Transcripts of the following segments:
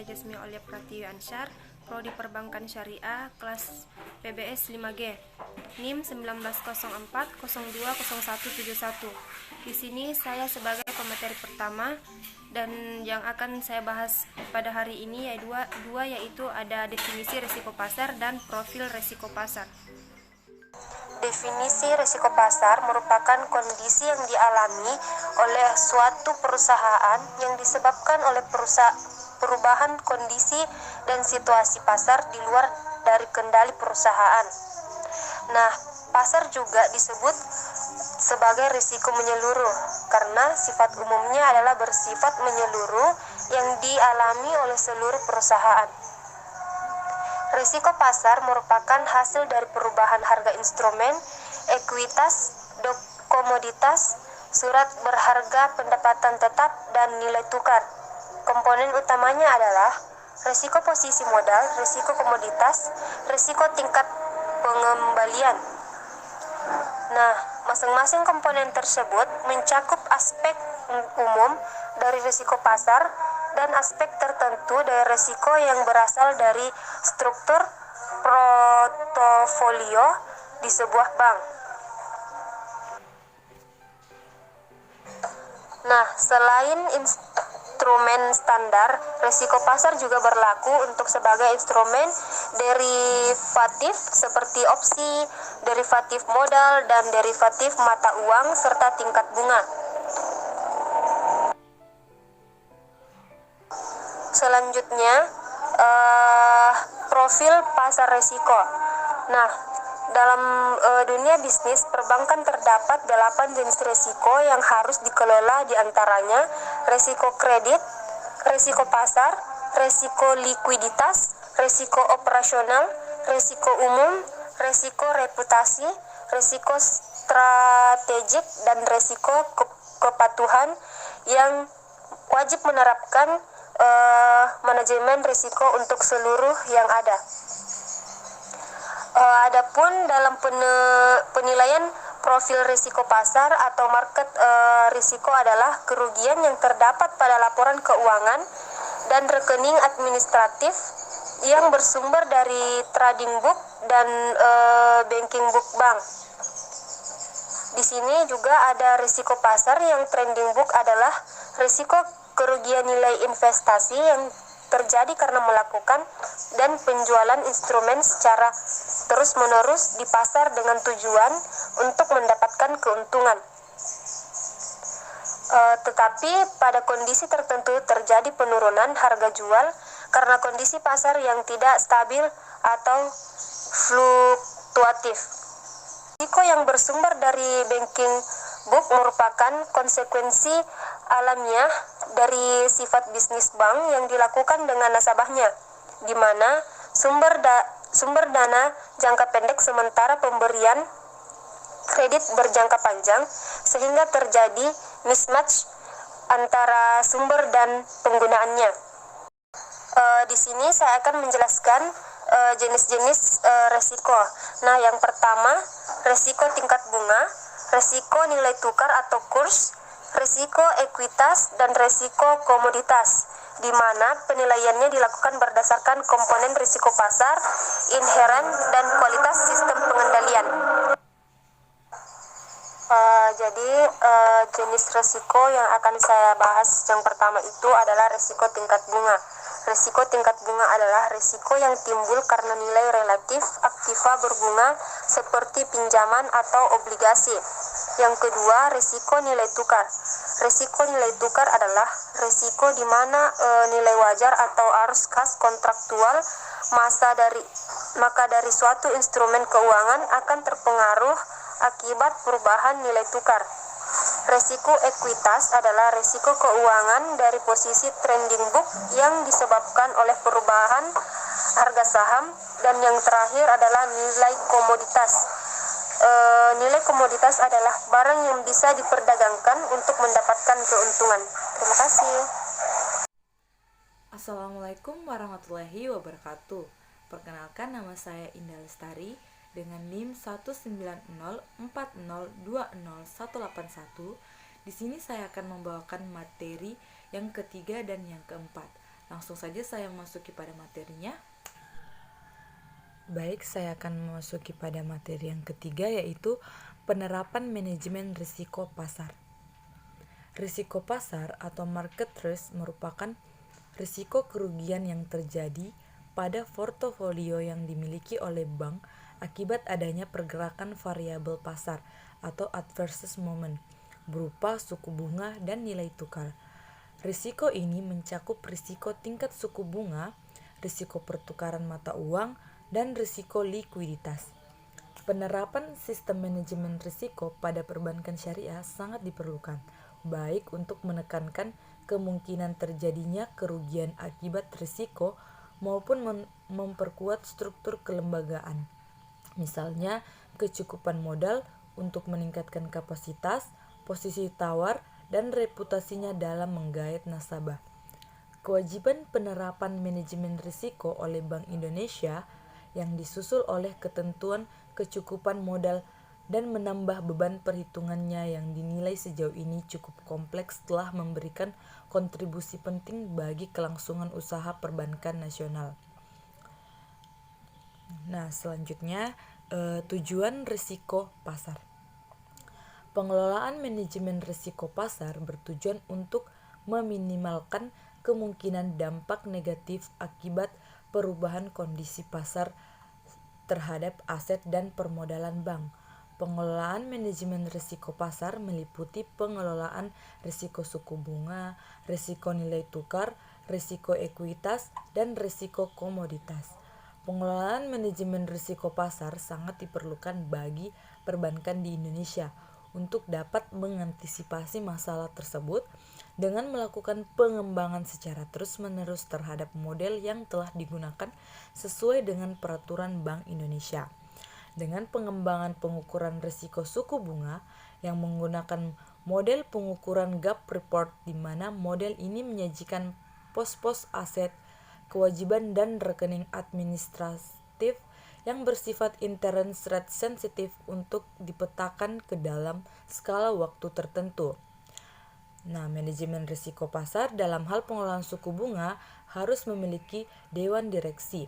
saya Jasmine Aulia Pratiwi Ansyar, Prodi Perbankan Syariah, kelas PBS 5G, NIM 1904020171. Di sini saya sebagai pemateri pertama, dan yang akan saya bahas pada hari ini yaitu ada definisi risiko pasar dan profil risiko pasar. Definisi risiko pasar merupakan kondisi yang dialami oleh suatu perusahaan yang disebabkan oleh perubahan kondisi dan situasi pasar di luar dari kendali perusahaan. Nah, pasar juga disebut sebagai risiko menyeluruh karena sifat umumnya adalah bersifat menyeluruh yang dialami oleh seluruh perusahaan. Risiko pasar merupakan hasil dari perubahan harga instrumen, ekuitas, komoditas, surat berharga, pendapatan tetap, dan nilai tukar. Komponen utamanya adalah risiko posisi modal, risiko komoditas, risiko tingkat pengembalian. Nah, masing-masing komponen tersebut mencakup aspek umum dari risiko pasar dan aspek tertentu dari risiko yang berasal dari struktur portofolio di sebuah bank. Nah, selain instrumen standar, risiko pasar juga berlaku untuk sebagai instrumen derivatif seperti opsi, derivatif modal, dan derivatif mata uang, serta tingkat bunga. Selanjutnya, profil pasar risiko. Nah, dalam dunia bisnis perbankan terdapat 8 jenis risiko yang harus dikelola, diantaranya risiko kredit, risiko pasar, risiko likuiditas, risiko operasional, risiko umum, risiko reputasi, risiko strategik, dan risiko kepatuhan yang wajib menerapkan manajemen risiko untuk seluruh yang ada. Adapun dalam penilaian profil risiko pasar atau market risiko adalah kerugian yang terdapat pada laporan keuangan dan rekening administratif yang bersumber dari trading book dan banking book bank. Di sini juga ada risiko pasar yang trading book adalah risiko kerugian nilai investasi yang terjadi karena melakukan dan penjualan instrumen secara terus-menerus di pasar dengan tujuan untuk mendapatkan keuntungan. Tetapi pada kondisi tertentu terjadi penurunan harga jual karena kondisi pasar yang tidak stabil atau fluktuatif. Risiko yang bersumber dari banking book merupakan konsekuensi alamiah dari sifat bisnis bank yang dilakukan dengan nasabahnya, di mana sumber dana jangka pendek sementara pemberian kredit berjangka panjang, sehingga terjadi mismatch antara sumber dan penggunaannya. Di sini saya akan menjelaskan jenis-jenis resiko. Nah, yang pertama, resiko tingkat bunga, resiko nilai tukar atau kurs, resiko ekuitas, dan resiko komoditas, di mana penilaiannya dilakukan berdasarkan komponen risiko pasar, inheren, dan kualitas sistem pengendalian. Jadi jenis resiko yang akan saya bahas yang pertama itu adalah resiko tingkat bunga. Risiko tingkat bunga adalah risiko yang timbul karena nilai relatif aktiva berbunga seperti pinjaman atau obligasi. Yang kedua, risiko nilai tukar. Risiko nilai tukar adalah risiko di mana nilai wajar atau arus kas kontraktual maka dari suatu instrumen keuangan akan terpengaruh akibat perubahan nilai tukar. Risiko ekuitas adalah risiko keuangan dari posisi trading book yang disebabkan oleh perubahan harga saham. Dan yang terakhir adalah nilai komoditas. Nilai komoditas adalah barang yang bisa diperdagangkan untuk mendapatkan keuntungan. Terima kasih. Assalamualaikum warahmatullahi wabarakatuh. Perkenalkan, nama saya Indah Lestari dengan NIM 19040200181. Di sini saya akan membawakan materi yang ketiga dan yang keempat. Langsung saja saya memasuki pada materinya. Baik, saya akan memasuki pada materi yang ketiga, yaitu penerapan manajemen risiko pasar. Risiko pasar atau market risk merupakan risiko kerugian yang terjadi pada portofolio yang dimiliki oleh bank akibat adanya pergerakan variabel pasar atau adverse movement berupa suku bunga dan nilai tukar. Risiko ini mencakup risiko tingkat suku bunga, risiko pertukaran mata uang, dan risiko likuiditas. Penerapan sistem manajemen risiko pada perbankan syariah sangat diperlukan, baik untuk menekankan kemungkinan terjadinya kerugian akibat risiko maupun memperkuat struktur kelembagaan. Misalnya, kecukupan modal untuk meningkatkan kapasitas, posisi tawar, dan reputasinya dalam menggait nasabah. Kewajiban penerapan manajemen risiko oleh Bank Indonesia yang disusul oleh ketentuan kecukupan modal dan menambah beban perhitungannya yang dinilai sejauh ini cukup kompleks telah memberikan kontribusi penting bagi kelangsungan usaha perbankan nasional. Nah, selanjutnya tujuan risiko pasar. Pengelolaan manajemen risiko pasar bertujuan untuk meminimalkan kemungkinan dampak negatif akibat perubahan kondisi pasar terhadap aset dan permodalan bank. Pengelolaan manajemen risiko pasar meliputi pengelolaan risiko suku bunga, risiko nilai tukar, risiko ekuitas, dan risiko komoditas. Pengelolaan manajemen risiko pasar sangat diperlukan bagi perbankan di Indonesia untuk dapat mengantisipasi masalah tersebut dengan melakukan pengembangan secara terus-menerus terhadap model yang telah digunakan sesuai dengan peraturan Bank Indonesia. Dengan pengembangan pengukuran risiko suku bunga yang menggunakan model pengukuran gap report, di mana model ini menyajikan pos-pos aset, kewajiban, dan rekening administratif yang bersifat interest rate sensitif untuk dipetakan ke dalam skala waktu tertentu. Nah, manajemen risiko pasar dalam hal pengelolaan suku bunga harus memiliki dewan direksi,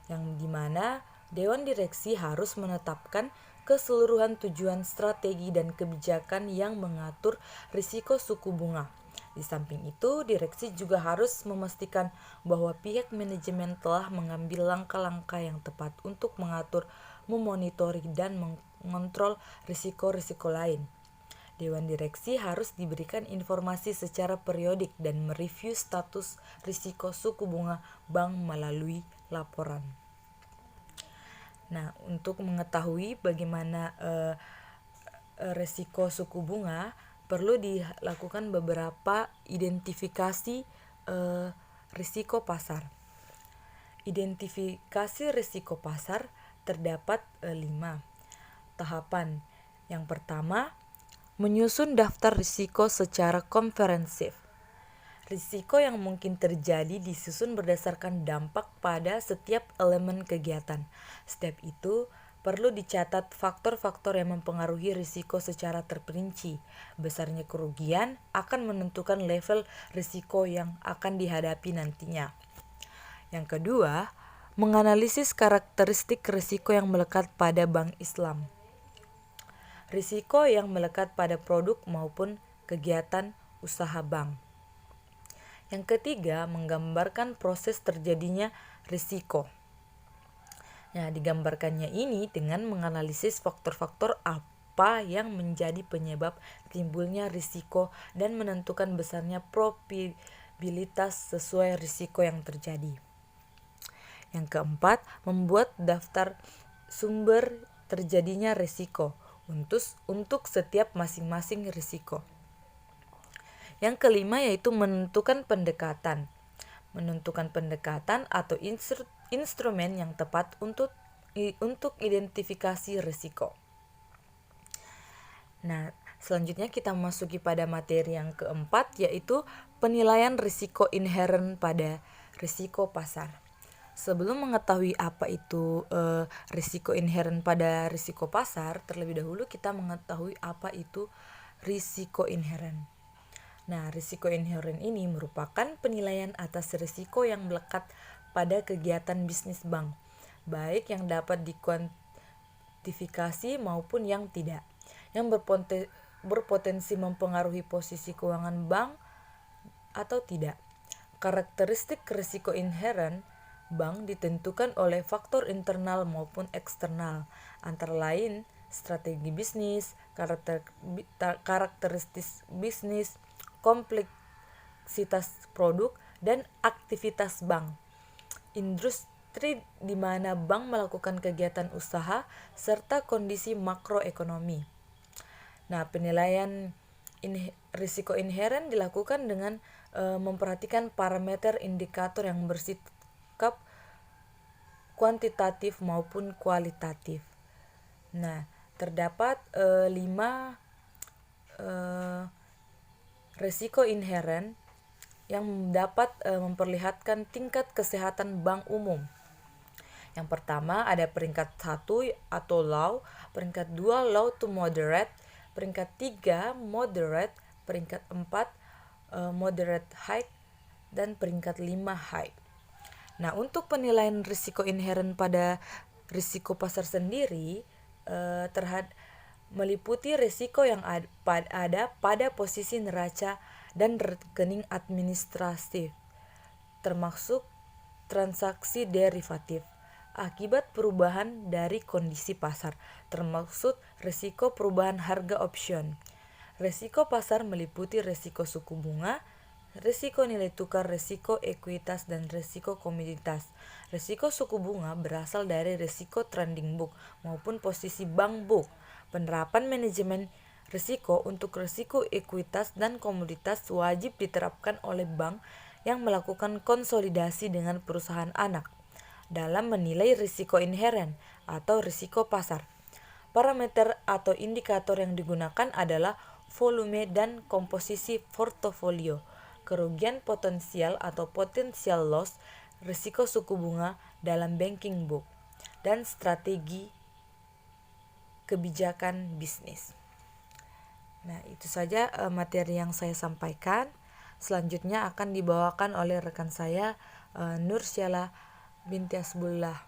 yang dimana dewan direksi harus menetapkan keseluruhan tujuan strategi dan kebijakan yang mengatur risiko suku bunga. Di samping itu, direksi juga harus memastikan bahwa pihak manajemen telah mengambil langkah-langkah yang tepat untuk mengatur, memonitori, dan mengontrol risiko-risiko lain. Dewan direksi harus diberikan informasi secara periodik dan mereview status risiko suku bunga bank melalui laporan. Nah, untuk mengetahui bagaimana risiko suku bunga, perlu dilakukan beberapa identifikasi risiko pasar. Identifikasi risiko pasar terdapat 5 tahapan. Yang pertama, menyusun daftar risiko secara komprehensif. Risiko yang mungkin terjadi disusun berdasarkan dampak pada setiap elemen kegiatan. Setiap itu perlu dicatat faktor-faktor yang mempengaruhi risiko secara terperinci. Besarnya kerugian akan menentukan level risiko yang akan dihadapi nantinya. Yang kedua, menganalisis karakteristik risiko yang melekat pada bank Islam. Risiko yang melekat pada produk maupun kegiatan usaha bank. Yang ketiga, menggambarkan proses terjadinya risiko. Nah, digambarkannya ini dengan menganalisis faktor-faktor apa yang menjadi penyebab timbulnya risiko dan menentukan besarnya probabilitas sesuai risiko yang terjadi. Yang keempat, membuat daftar sumber terjadinya risiko untuk setiap masing-masing risiko. Yang kelima yaitu menentukan pendekatan. Menentukan pendekatan atau instrumen yang tepat untuk identifikasi risiko. Nah, selanjutnya kita memasuki pada materi yang keempat, yaitu penilaian risiko inheren pada risiko pasar. Sebelum mengetahui apa itu risiko inheren pada risiko pasar, terlebih dahulu kita mengetahui apa itu risiko inheren. Nah, risiko inheren ini merupakan penilaian atas risiko yang melekat pada kegiatan bisnis bank, baik yang dapat dikuantifikasi maupun yang tidak, yang berpotensi mempengaruhi posisi keuangan bank atau tidak. Karakteristik risiko inheren bank ditentukan oleh faktor internal maupun eksternal, antara lain strategi bisnis, karakteristik bisnis, kompleksitas produk, dan aktivitas bank. Industri di mana bank melakukan kegiatan usaha, serta kondisi makroekonomi. Nah, penilaian risiko inheren dilakukan dengan memperhatikan parameter indikator yang bersikap kuantitatif maupun kualitatif. Nah, terdapat 5 risiko inheren yang dapat memperlihatkan tingkat kesehatan bank umum. Yang pertama ada peringkat 1 atau low, peringkat 2 low to moderate, peringkat 3 moderate, peringkat 4 moderate high, dan peringkat 5 high. Nah, untuk penilaian risiko inheren pada risiko pasar sendiri meliputi risiko yang ada pada posisi neraca dan rekening administratif, termasuk transaksi derivatif, akibat perubahan dari kondisi pasar, termasuk risiko perubahan harga opsion. Risiko pasar meliputi risiko suku bunga, risiko nilai tukar, risiko ekuitas, dan risiko komoditas. Risiko suku bunga berasal dari risiko trending book maupun posisi bank book. Penerapan manajemen risiko untuk risiko ekuitas dan komoditas wajib diterapkan oleh bank yang melakukan konsolidasi dengan perusahaan anak dalam menilai risiko inheren atau risiko pasar. Parameter atau indikator yang digunakan adalah volume dan komposisi portofolio, kerugian potensial atau potential loss, risiko suku bunga dalam banking book, dan strategi kebijakan bisnis. Nah, itu saja materi yang saya sampaikan. Selanjutnya akan dibawakan oleh rekan saya Nursyala binti Hasbullah.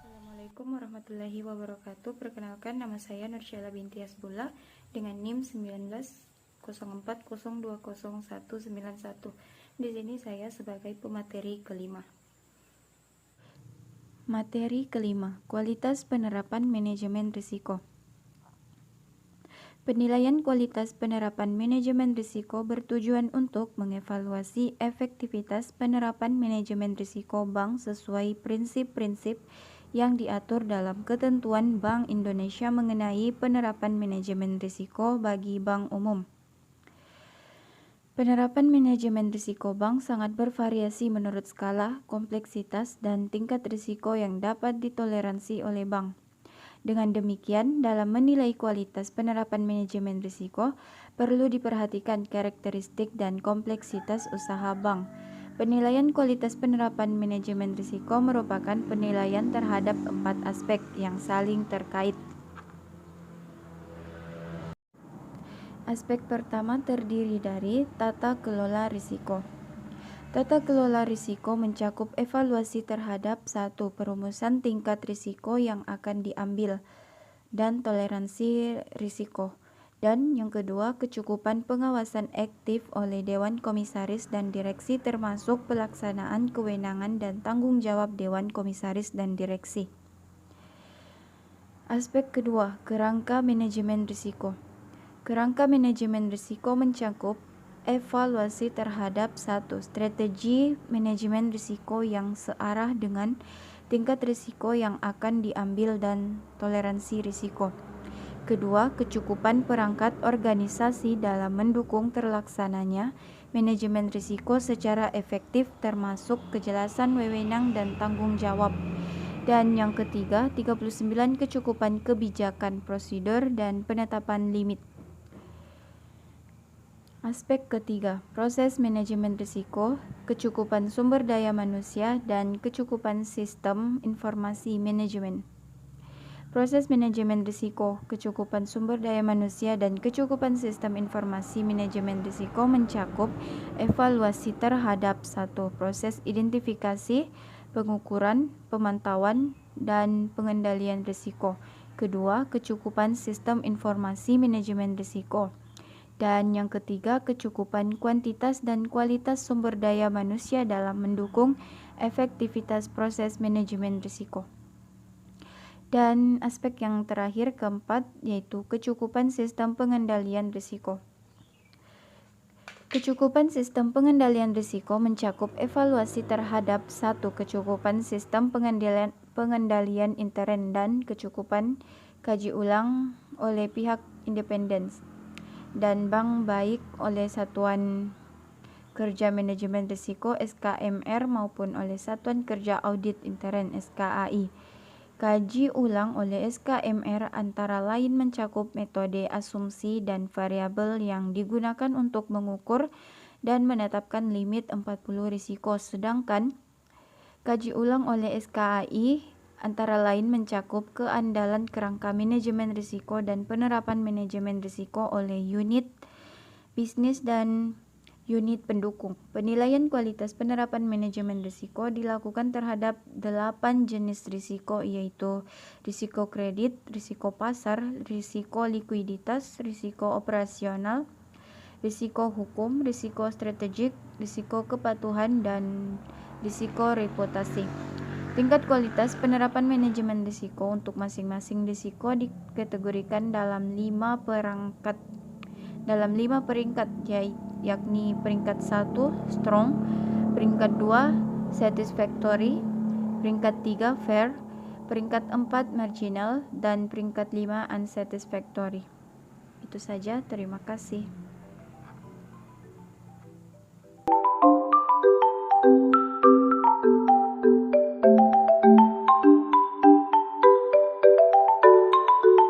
Assalamualaikum warahmatullahi wabarakatuh. Perkenalkan, nama saya Nursyala binti Hasbullah dengan NIM 1904020191. Di sini saya sebagai pemateri kelima. Materi kelima, kualitas penerapan manajemen risiko. Penilaian kualitas penerapan manajemen risiko bertujuan untuk mengevaluasi efektivitas penerapan manajemen risiko bank sesuai prinsip-prinsip yang diatur dalam ketentuan Bank Indonesia mengenai penerapan manajemen risiko bagi bank umum. Penerapan manajemen risiko bank sangat bervariasi menurut skala, kompleksitas, dan tingkat risiko yang dapat ditoleransi oleh bank. Dengan demikian, dalam menilai kualitas penerapan manajemen risiko, perlu diperhatikan karakteristik dan kompleksitas usaha bank. Penilaian kualitas penerapan manajemen risiko merupakan penilaian terhadap 4 aspek yang saling terkait. Aspek pertama terdiri dari tata kelola risiko. Tata kelola risiko mencakup evaluasi terhadap 1. Perumusan tingkat risiko yang akan diambil dan toleransi risiko. Dan yang kedua, kecukupan pengawasan aktif oleh Dewan Komisaris dan Direksi termasuk pelaksanaan kewenangan dan tanggung jawab Dewan Komisaris dan Direksi. Aspek kedua, kerangka manajemen risiko. Kerangka manajemen risiko mencakup evaluasi terhadap 1. Strategi manajemen risiko yang searah dengan tingkat risiko yang akan diambil dan toleransi risiko. Kedua, kecukupan perangkat organisasi dalam mendukung terlaksananya manajemen risiko secara efektif termasuk kejelasan wewenang dan tanggung jawab. Dan yang ketiga, 39 kecukupan kebijakan, prosedur, dan penetapan limit. Aspek ketiga, proses manajemen risiko, kecukupan sumber daya manusia, dan kecukupan sistem informasi manajemen. Proses manajemen risiko, kecukupan sumber daya manusia dan kecukupan sistem informasi manajemen risiko mencakup evaluasi terhadap 1. Proses identifikasi, pengukuran, pemantauan, dan pengendalian risiko. Kedua, kecukupan sistem informasi manajemen risiko. Dan yang ketiga, kecukupan kuantitas dan kualitas sumber daya manusia dalam mendukung efektivitas proses manajemen risiko. Dan aspek yang terakhir keempat yaitu kecukupan sistem pengendalian risiko. Kecukupan sistem pengendalian risiko mencakup evaluasi terhadap 1. Kecukupan sistem pengendalian intern dan kecukupan kaji ulang oleh pihak independen dan bank baik oleh Satuan Kerja Manajemen Risiko SKMR maupun oleh Satuan Kerja Audit Intern SKAI. Kaji ulang oleh SKMR antara lain mencakup metode asumsi dan variabel yang digunakan untuk mengukur dan menetapkan limit 40 risiko, sedangkan kaji ulang oleh SKAI antara lain mencakup keandalan kerangka manajemen risiko dan penerapan manajemen risiko oleh unit bisnis dan unit pendukung. Penilaian kualitas penerapan manajemen risiko dilakukan terhadap 8 jenis risiko, yaitu risiko kredit, risiko pasar, risiko likuiditas, risiko operasional, risiko hukum, risiko strategik, risiko kepatuhan, dan risiko reputasi. Tingkat kualitas penerapan manajemen risiko untuk masing-masing risiko dikategorikan dalam 5 peringkat, yakni peringkat 1 strong, peringkat 2 satisfactory, peringkat 3 fair, peringkat 4 marginal, dan peringkat 5 unsatisfactory. Itu saja, terima kasih.